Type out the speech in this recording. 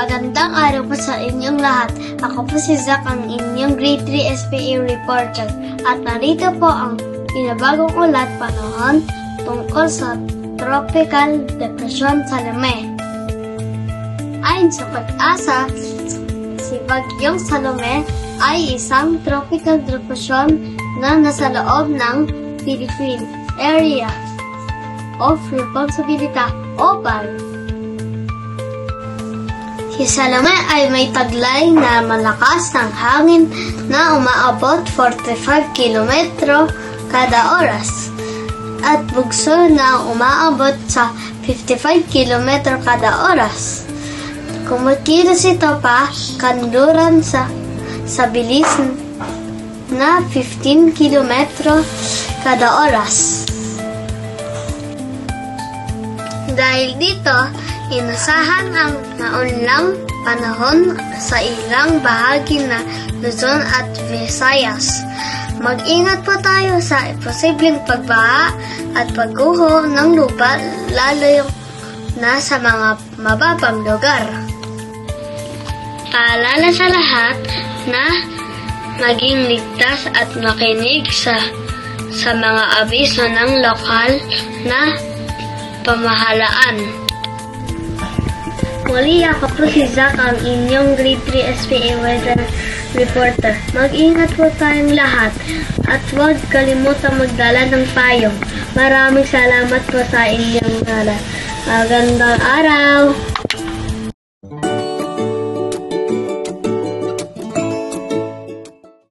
Magandang araw po sa inyong lahat. Ako po si Zach, ang inyong Grade 3 SPA reporter. At narito po ang pinabagong ulat panahon tungkol sa Tropical Depression Salome. Ayon sa Pag-asa, si Bagyong Salome ay isang tropical depression na nasa loob ng Philippine Area of Responsibility o PAR. Si Salome ay may taglay na malakas ng hangin na umaabot 45 km kada oras at bugso na umaabot sa 55 km kada oras. Kumikilos ito pa kanluran sa bilis na 15 km kada oras. Dahil dito, inasahan ang naunlang panahon sa ilang bahagi na Luzon at Visayas. Mag-ingat po tayo sa posibleng pagbaha at pagguho ng lupa, lalo na sa mga mababang lugar. Paalala sa lahat na maging ligtas at makinig sa mga abiso ng lokal na pamahalaan. Muli ako po si Zach, ang inyong Grade 3 SPA Weather Reporter. Mag-ingat po tayong lahat at huwag kalimutang magdala ng payong. Maraming salamat po sa inyong lahat. Magandang araw!